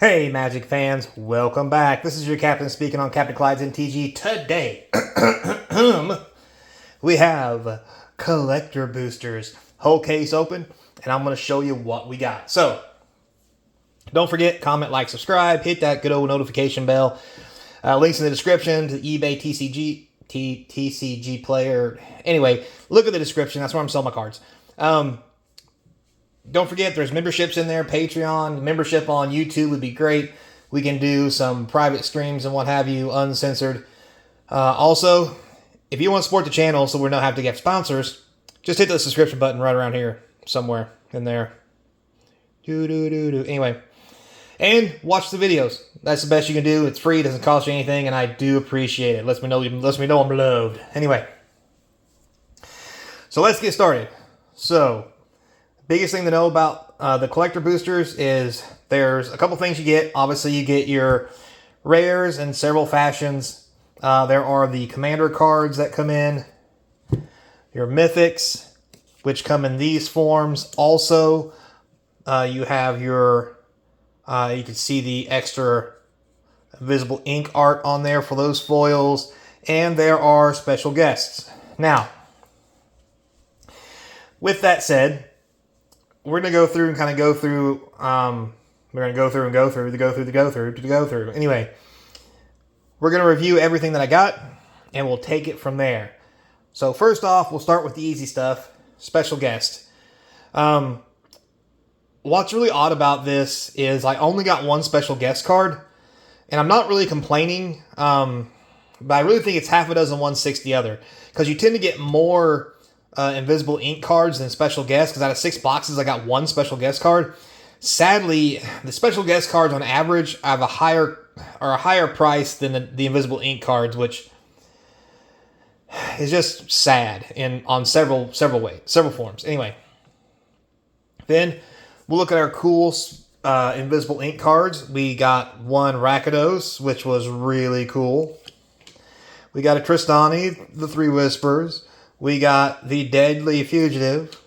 Hey Magic fans, welcome back. This is your captain speaking on Capnclydes and TG. Today, we have collector boosters. Whole case open, and I'm going to show you what we got. So, don't forget, comment, like, subscribe, hit that good old notification bell. Links in the description to the eBay TCG player. Anyway, look at the description. That's where I'm selling my cards. Don't forget, there's memberships in there. Patreon, membership on YouTube would be great. We can do some private streams and what have you, uncensored. Also, if you want to support the channel so we don't have to get sponsors, just hit the subscription button right around here, somewhere in there. Anyway, and watch the videos. That's the best you can do. It's free, doesn't cost you anything, and I do appreciate it. Lets me know I'm loved. Anyway, so let's get started. So, biggest thing to know about the collector boosters is there's a couple things you get. Obviously, you get your rares in several fashions. There are the commander cards that come in, your mythics, which come in these forms. Also, you have your, you can see the extra visible ink art on there for those foils, and there are special guests. Now, with that said, we're going to go through and kind of go through, we're going to go through. Anyway, we're going to review everything that I got, and we'll take it from there. So first off, we'll start with the easy stuff, special guest. What's really odd about this is I only got one special guest card, and I'm not really complaining, but I really think it's half a dozen, 1/6 the other, because you tend to get more invisible ink cards than special guests, because out of 6 boxes, I got one special guest card. Sadly, the special guest cards on average have a higher price than the invisible ink cards, which is just sad on several forms. Anyway, then we'll look at our cool invisible ink cards. We got one Rakdos, which was really cool. We got a Tristani, the Three Whispers. We got the Deadly Fugitive.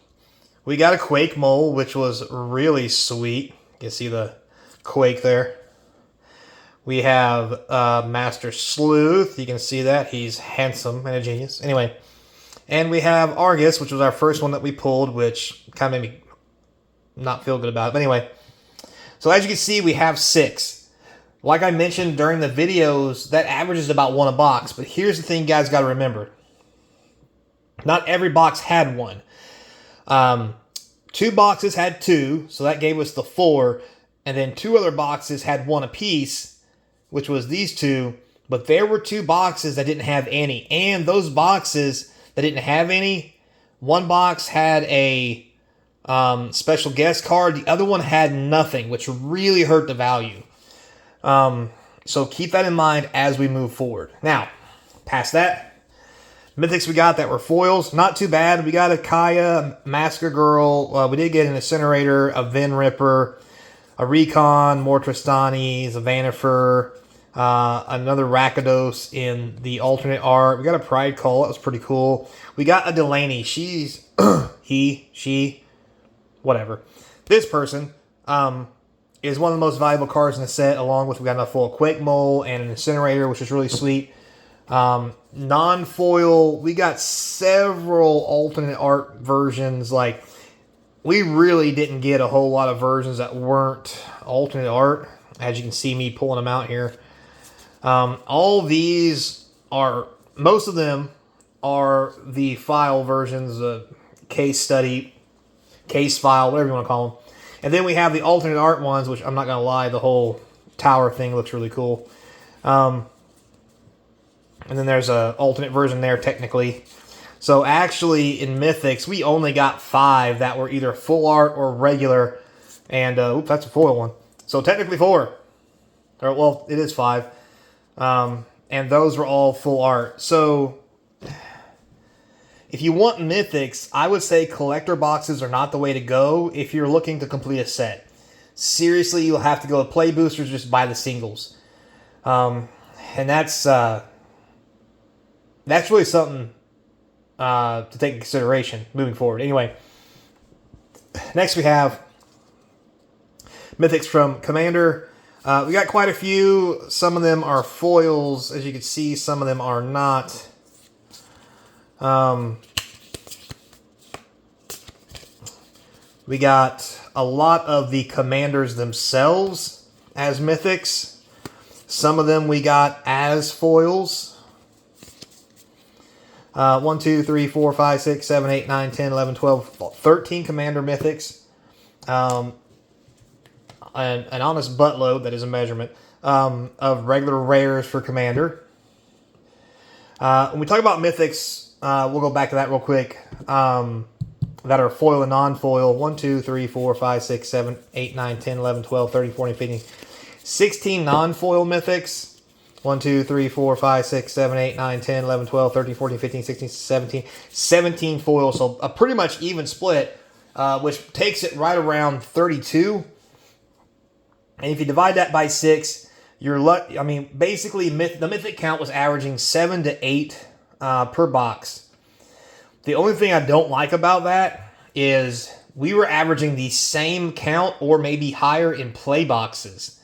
We got a Quake Mole, which was really sweet. You can see the Quake there. We have Master Sleuth. You can see that. He's handsome and a genius. Anyway, and we have Argus, which was our first one that we pulled, which kind of made me not feel good about it. But anyway, so as you can see, we have 6. Like I mentioned during the videos, that averages about 1 a box. But here's the thing you guys got to remember. Not every box had one. 2 boxes had 2, so that gave us the 4. And then 2 other boxes had 1 apiece, which was these 2. But there were 2 boxes that didn't have any. And those boxes that didn't have any, one box had a special guest card. The other one had nothing, which really hurt the value. So keep that in mind as we move forward. Now, past that, mythics we got that were foils, not too bad. We got a Kaya, Masker Girl. We did get an Incinerator, a Vin Ripper, a Recon, more Tristanis, a Vanifer, another Rakdos in the alternate art. We got a Pride Call. That was pretty cool. We got a Delaney. She's, she, whatever. This person is one of the most valuable cards in the set, along with we got a full Quake Mole and an Incinerator, which is really sweet. Non-foil, we got several alternate art versions. Like, we really didn't get a whole lot of versions that weren't alternate art, as you can see me pulling them out here. All these are, most of them are the file versions, case study, case file, whatever you want to call them. And then we have the alternate art ones, which I'm not going to lie, the whole tower thing looks really cool. And then there's an alternate version there, technically. So actually, in Mythics, we only got 5 that were either full art or regular. And, oops, that's a foil one. So technically 4. Or, well, it is 5. And those were all full art. So, if you want Mythics, I would say collector boxes are not the way to go if you're looking to complete a set. Seriously, you'll have to go with play boosters, just buy the singles. And that's really something to take into consideration moving forward. Anyway, next we have Mythics from Commander. We got quite a few. Some of them are foils, as you can see. Some of them are not. We got a lot of the commanders themselves as mythics. Some of them we got as foils. 1, 2, 3, 4, 5, 6, 7, 8, 9, 10, 11, 12, 13 commander mythics. An honest buttload, that is a measurement, of regular rares for commander. When we talk about mythics, we'll go back to that real quick. That are foil and non-foil. 1, 2, 3, 4, 5, 6, 7, 8, 9, 10, 11, 12, 13, 14, 15. 16 non-foil mythics. 1, 2, 3, 4, 5, 6, 7, 8, 9, 10, 11, 12, 13, 14, 15, 16, 17. 17 foils. So a pretty much even split, which takes it right around 32. And if you divide that by 6, I mean, basically, the mythic count was averaging 7 to 8 per box. The only thing I don't like about that is we were averaging the same count or maybe higher in play boxes,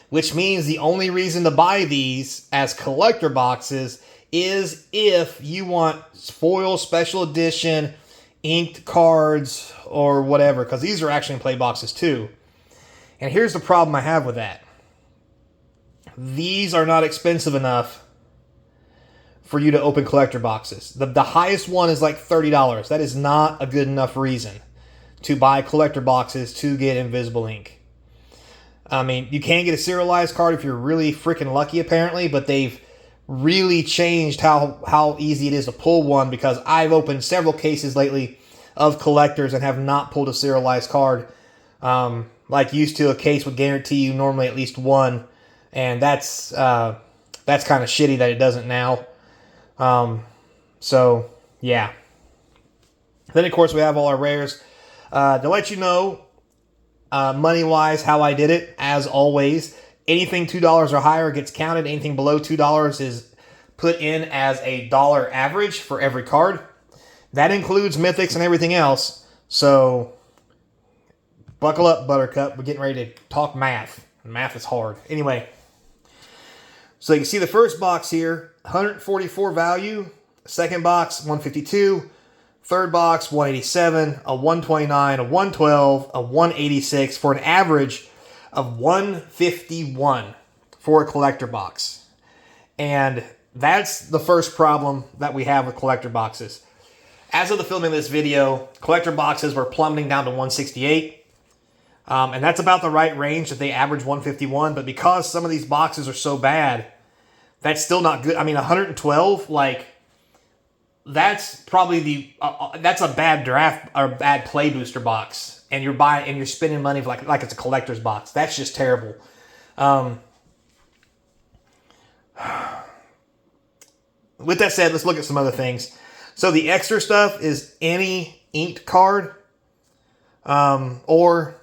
which means the only reason to buy these as collector boxes is if you want foil special edition inked cards or whatever, because these are actually in play boxes too. And here's the problem I have with that. These are not expensive enough for you to open collector boxes. The highest one is like $30. That is not a good enough reason to buy collector boxes to get invisible ink. I mean, you can get a serialized card if you're really freaking lucky, apparently, but they've really changed how easy it is to pull one, because I've opened several cases lately of collectors and have not pulled a serialized card. Like used to, a case would guarantee you normally at least one, and that's kind of shitty that it doesn't now. So, yeah. Then, of course, we have all our rares. To let you know, money-wise, how I did it, as always, anything $2 or higher gets counted. Anything below $2 is put in as a dollar average for every card. That includes mythics and everything else. So, buckle up, Buttercup. We're getting ready to talk math. Math is hard. Anyway, so you can see the first box here, 144 value. Second box, 152. Third box, 187. A 129, a 112, a 186 for an average of 151 for a collector box. And that's the first problem that we have with collector boxes. As of the filming of this video, collector boxes were plummeting down to 168. And that's about the right range that they average 151. But because some of these boxes are so bad, that's still not good. I mean, 112, like, that's probably that's a bad draft or bad play booster box. And you're buying and you're spending money for like it's a collector's box. That's just terrible. With that said, let's look at some other things. So the extra stuff is any inked card or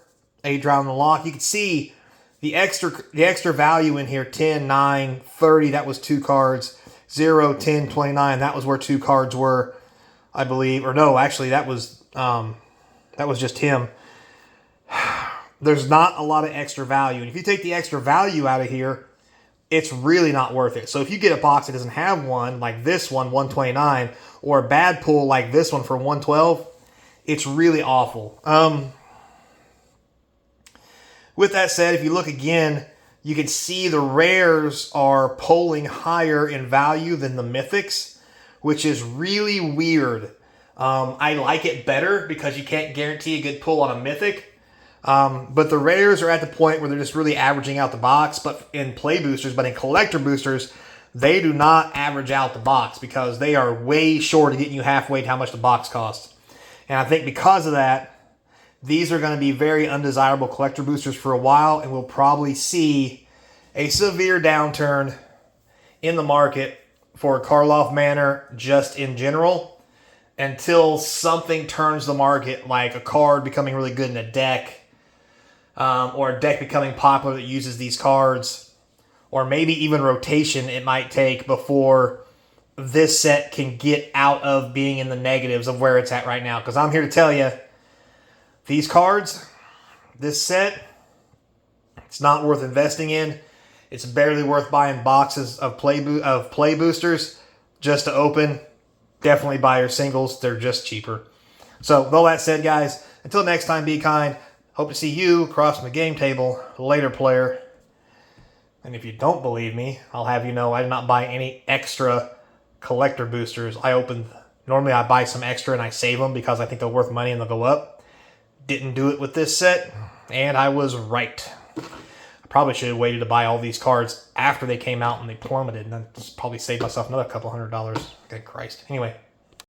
a draw on the lock. You can see the extra value in here, 10, 9, 30, that was 2 cards. 0, 10, 29, that was where 2 cards were, I believe. Or no, actually, that was just him. There's not a lot of extra value. And if you take the extra value out of here, it's really not worth it. So if you get a box that doesn't have one, like this one, 129, or a bad pull like this one for 112, it's really awful. With that said, if you look again, you can see the rares are pulling higher in value than the mythics, which is really weird. I like it better because you can't guarantee a good pull on a mythic. But the rares are at the point where they're just really averaging out the box. But in play boosters, but in collector boosters, they do not average out the box because they are way short of getting you halfway to how much the box costs. And I think because of that, these are going to be very undesirable collector boosters for a while, and we'll probably see a severe downturn in the market for Karlov Manor just in general until something turns the market, like a card becoming really good in a deck, or a deck becoming popular that uses these cards, or maybe even rotation it might take before this set can get out of being in the negatives of where it's at right now. Because I'm here to tell you, these cards, this set, It's not worth investing in. It's barely worth buying boxes of play boosters just to open. Definitely buy your singles. They're just cheaper. So with all that said, guys, until next time, be kind. Hope to see you across from the game table later, player. And if you don't believe me, I'll have you know I did not buy any extra collector boosters. Normally I buy some extra and I save them because I think they're worth money and they'll go up. Didn't do it with this set, and I was right. I probably should have waited to buy all these cards after they came out and they plummeted, and then just probably saved myself another couple $100. Good Christ. Anyway.